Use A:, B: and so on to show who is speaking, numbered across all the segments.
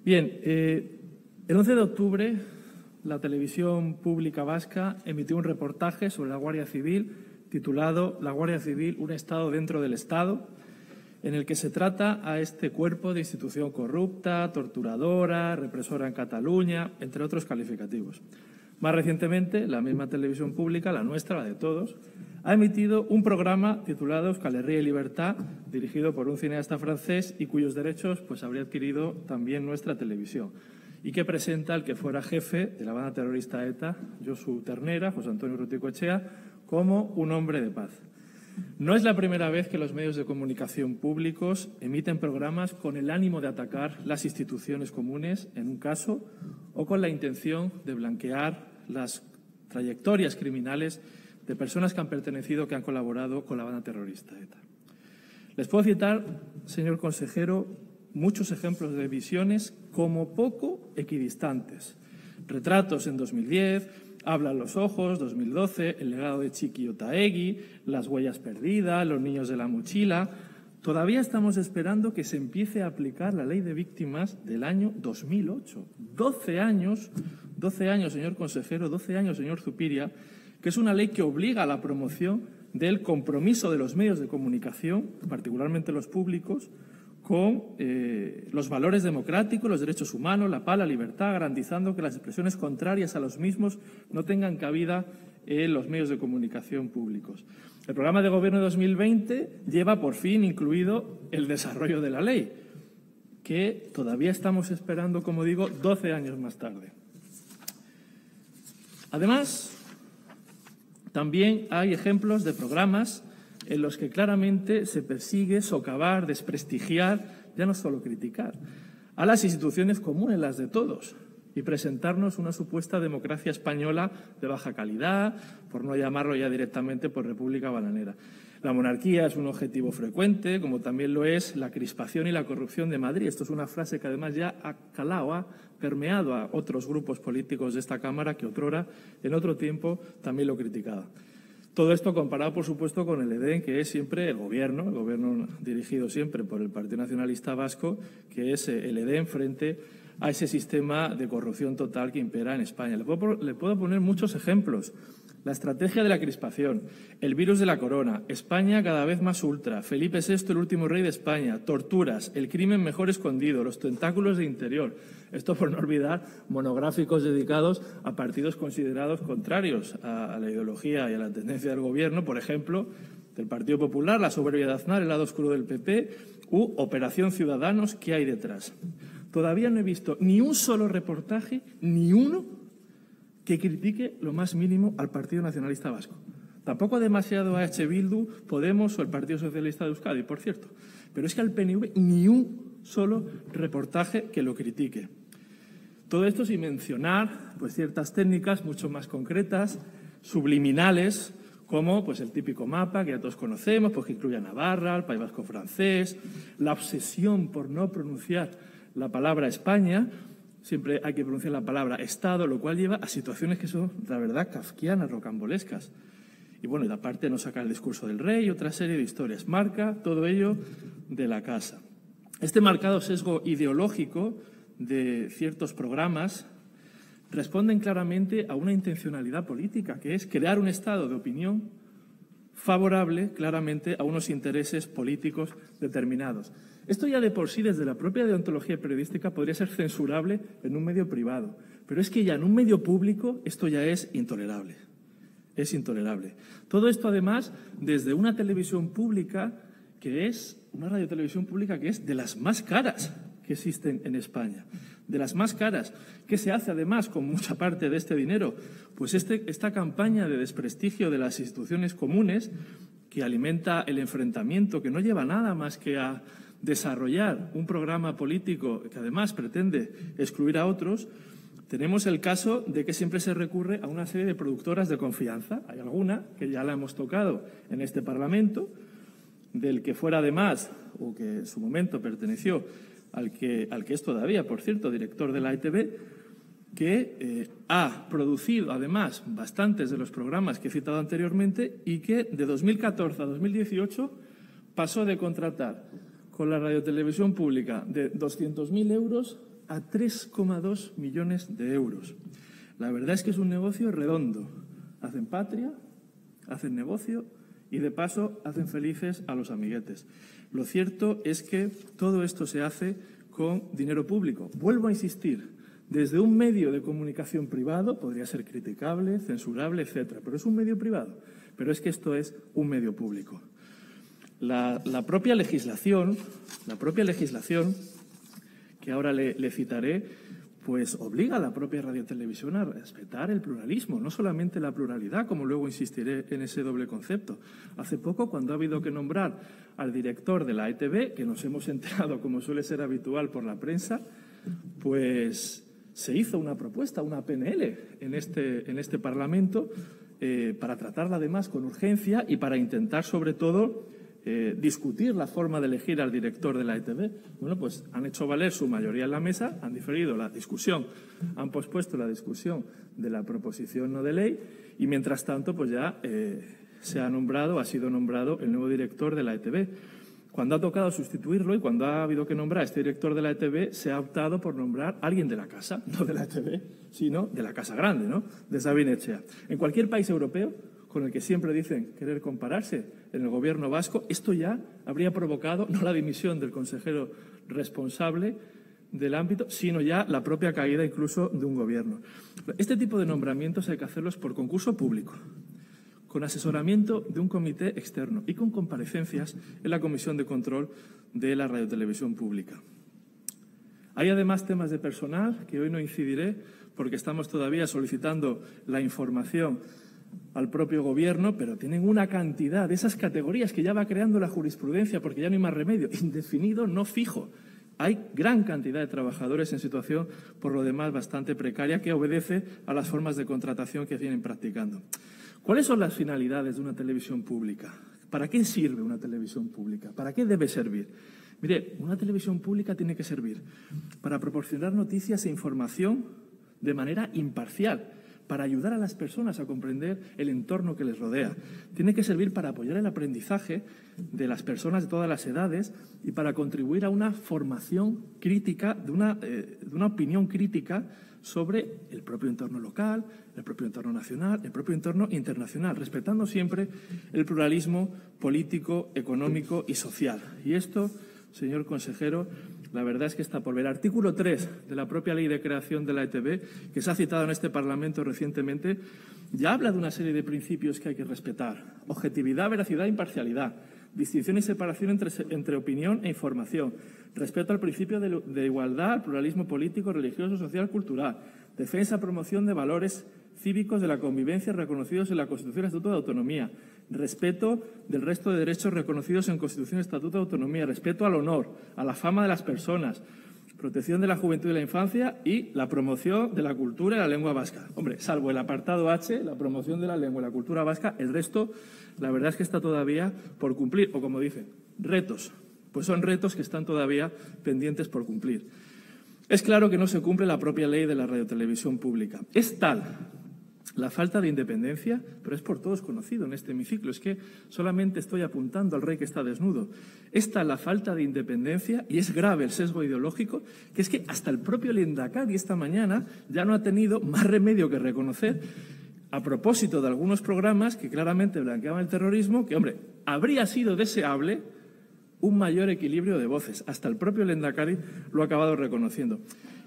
A: Bien, el 11 de octubre la televisión pública vasca emitió un reportaje sobre la Guardia Civil titulado «La Guardia Civil, un Estado dentro del Estado», en el que se trata a este cuerpo de institución corrupta, torturadora, represora en Cataluña, entre otros calificativos. Más recientemente, la misma televisión pública, la nuestra, la de todos, ha emitido un programa titulado Euskal Herria y Libertad, dirigido por un cineasta francés y cuyos derechos pues, habría adquirido también nuestra televisión, y que presenta al que fuera jefe de la banda terrorista ETA, Josu Ternera, José Antonio Urruticoetxea, como un hombre de paz. No es la primera vez que los medios de comunicación públicos emiten programas con el ánimo de atacar las instituciones comunes, en un caso, o con la intención de blanquear las trayectorias criminales de personas que han pertenecido, que han colaborado con la banda terrorista ETA. Les puedo citar, señor consejero, muchos ejemplos de visiones como poco equidistantes. Retratos en 2010, Hablan los ojos, 2012, El legado de Txiki Otaegi, Las huellas perdidas, Los niños de la mochila. Todavía estamos esperando que se empiece a aplicar la ley de víctimas del año 2008. 12 años, señor consejero, 12 años, señor Zupiria, que es una ley que obliga a la promoción del compromiso de los medios de comunicación, particularmente los públicos, con los valores democráticos, los derechos humanos, la paz, la libertad, garantizando que las expresiones contrarias a los mismos no tengan cabida en los medios de comunicación públicos. El programa de gobierno de 2020 lleva por fin incluido el desarrollo de la ley, que todavía estamos esperando, como digo, 12 años más tarde. Además, también hay ejemplos de programas en los que claramente se persigue socavar, desprestigiar, ya no solo criticar, a las instituciones comunes, las de todos, y presentarnos una supuesta democracia española de baja calidad, por no llamarlo ya directamente por república bananera. La monarquía es un objetivo frecuente, como también lo es la crispación y la corrupción de Madrid. Esto es una frase que además ya ha calado, ha permeado a otros grupos políticos de esta Cámara que otrora, en otro tiempo, también lo criticaban. Todo esto comparado, por supuesto, con el EDEN, que es siempre el gobierno dirigido siempre por el Partido Nacionalista Vasco, que es el EDEN frente a ese sistema de corrupción total que impera en España. Le puedo poner muchos ejemplos. La estrategia de la crispación, el virus de la corona, España cada vez más ultra, Felipe VI, el último rey de España, torturas, el crimen mejor escondido, los tentáculos de interior. Esto por no olvidar monográficos dedicados a partidos considerados contrarios a la ideología y a la tendencia del gobierno, por ejemplo, del Partido Popular, la soberbia de Aznar, el lado oscuro del PP, u Operación Ciudadanos, ¿qué hay detrás? Todavía no he visto ni un solo reportaje, ni uno, que critique lo más mínimo al Partido Nacionalista Vasco. Tampoco demasiado a EH Bildu, Podemos o el Partido Socialista de Euskadi, por cierto. Pero es que al PNV ni un solo reportaje que lo critique. Todo esto sin mencionar pues, ciertas técnicas mucho más concretas, subliminales, como pues, el típico mapa que ya todos conocemos, pues, que incluye a Navarra, el País Vasco francés, la obsesión por no pronunciar la palabra España. Siempre hay que pronunciar la palabra Estado, lo cual lleva a situaciones que son, la verdad, kafkianas, rocambolescas. Y bueno, y aparte no saca el discurso del rey y otra serie de historias. Marca todo ello de la casa. Este marcado sesgo ideológico de ciertos programas responden claramente a una intencionalidad política, que es crear un estado de opinión favorable claramente a unos intereses políticos determinados. Esto ya de por sí, desde la propia deontología periodística, podría ser censurable en un medio privado. Pero es que ya en un medio público esto ya es intolerable. Es intolerable. Todo esto, además, desde una televisión pública que es, una radiotelevisión pública que es de las más caras que existen en España. De las más caras. ¿Qué se hace, además, con mucha parte de este dinero? Pues esta campaña de desprestigio de las instituciones comunes, que alimenta el enfrentamiento, que no lleva nada más que a desarrollar un programa político que además pretende excluir a otros. Tenemos el caso de que siempre se recurre a una serie de productoras de confianza. Hay alguna que ya la hemos tocado en este Parlamento, del que fuera además, o que en su momento perteneció al que es todavía, por cierto, director de la ETV, que ha producido además bastantes de los programas que he citado anteriormente y que de 2014 a 2018 pasó de contratar con la radiotelevisión pública de 200.000 euros a 3,2 millones de euros. La verdad es que es un negocio redondo. Hacen patria, hacen negocio y, de paso, hacen felices a los amiguetes. Lo cierto es que todo esto se hace con dinero público. Vuelvo a insistir, desde un medio de comunicación privado, podría ser criticable, censurable, etcétera, pero es un medio privado. Pero es que esto es un medio público. La propia legislación, que ahora le citaré, pues obliga a la propia radiotelevisión a respetar el pluralismo, no solamente la pluralidad, como luego insistiré en ese doble concepto. Hace poco, cuando ha habido que nombrar al director de la ETV, que nos hemos enterado, como suele ser habitual por la prensa, pues se hizo una propuesta, una PNL, en este Parlamento, para tratarla además con urgencia y para intentar, sobre todo, discutir la forma de elegir al director de la ETV. Bueno, pues han hecho valer su mayoría en la mesa, han diferido la discusión, han pospuesto la discusión de la proposición no de ley y, mientras tanto, pues ya ha sido nombrado el nuevo director de la ETV. Cuando ha tocado sustituirlo y cuando ha habido que nombrar a este director de la ETV, se ha optado por nombrar a alguien de la casa, no de la ETV, sino de la Casa Grande, ¿no?, de Sabin Etxea. En cualquier país europeo con el que siempre dicen querer compararse, en el gobierno vasco, esto ya habría provocado no la dimisión del consejero responsable del ámbito, sino ya la propia caída incluso de un gobierno. Este tipo de nombramientos hay que hacerlos por concurso público, con asesoramiento de un comité externo y con comparecencias en la Comisión de Control de la Radiotelevisión Pública. Hay además temas de personal que hoy no incidiré porque estamos todavía solicitando la información al propio Gobierno, pero tienen una cantidad de esas categorías que ya va creando la jurisprudencia, porque ya no hay más remedio, indefinido, no fijo. Hay gran cantidad de trabajadores en situación, por lo demás, bastante precaria, que obedece a las formas de contratación que vienen practicando. ¿Cuáles son las finalidades de una televisión pública? ¿Para qué sirve una televisión pública? ¿Para qué debe servir? Mire, una televisión pública tiene que servir para proporcionar noticias e información de manera imparcial, para ayudar a las personas a comprender el entorno que les rodea. Tiene que servir para apoyar el aprendizaje de las personas de todas las edades y para contribuir a una formación crítica, de una opinión crítica sobre el propio entorno local, el propio entorno nacional, el propio entorno internacional, respetando siempre el pluralismo político, económico y social. Y esto, señor consejero, la verdad es que está por ver. Artículo 3 de la propia ley de creación de la ETV, que se ha citado en este Parlamento recientemente, ya habla de una serie de principios que hay que respetar. Objetividad, veracidad e imparcialidad. Distinción y separación entre opinión e información. Respeto al principio de igualdad, al pluralismo político, religioso, social, cultural. Defensa, promoción de valores cívicos de la convivencia reconocidos en la Constitución y Estatuto de Autonomía. Respeto del resto de derechos reconocidos en Constitución y Estatuto de Autonomía. Respeto al honor, a la fama de las personas. Protección de la juventud y la infancia y la promoción de la cultura y la lengua vasca. Hombre, salvo el apartado H, la promoción de la lengua y la cultura vasca, el resto, la verdad es que está todavía por cumplir. O, como dicen, retos. Pues son retos que están todavía pendientes por cumplir. Es claro que no se cumple la propia ley de la radiotelevisión pública. Es tal la falta de independencia, pero es por todos conocido en este hemiciclo, es que solamente estoy apuntando al rey que está desnudo. Es tal la falta de independencia, y es grave el sesgo ideológico, que es que hasta el propio Lehendakari esta mañana ya no ha tenido más remedio que reconocer, a propósito de algunos programas que claramente blanqueaban el terrorismo, que, hombre, habría sido deseable un mayor equilibrio de voces. Hasta el propio Lehendakari lo ha acabado reconociendo.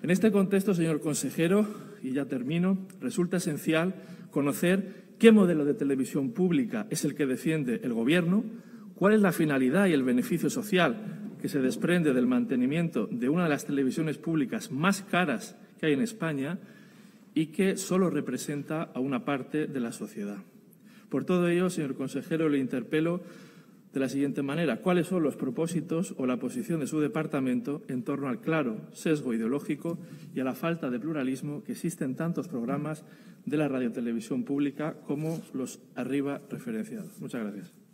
A: En este contexto, señor consejero, y ya termino, resulta esencial conocer qué modelo de televisión pública es el que defiende el Gobierno, cuál es la finalidad y el beneficio social que se desprende del mantenimiento de una de las televisiones públicas más caras que hay en España y que solo representa a una parte de la sociedad. Por todo ello, señor consejero, le interpelo de la siguiente manera: ¿cuáles son los propósitos o la posición de su departamento en torno al claro sesgo ideológico y a la falta de pluralismo que existen en tantos programas de la radiotelevisión pública como los arriba referenciados? Muchas gracias.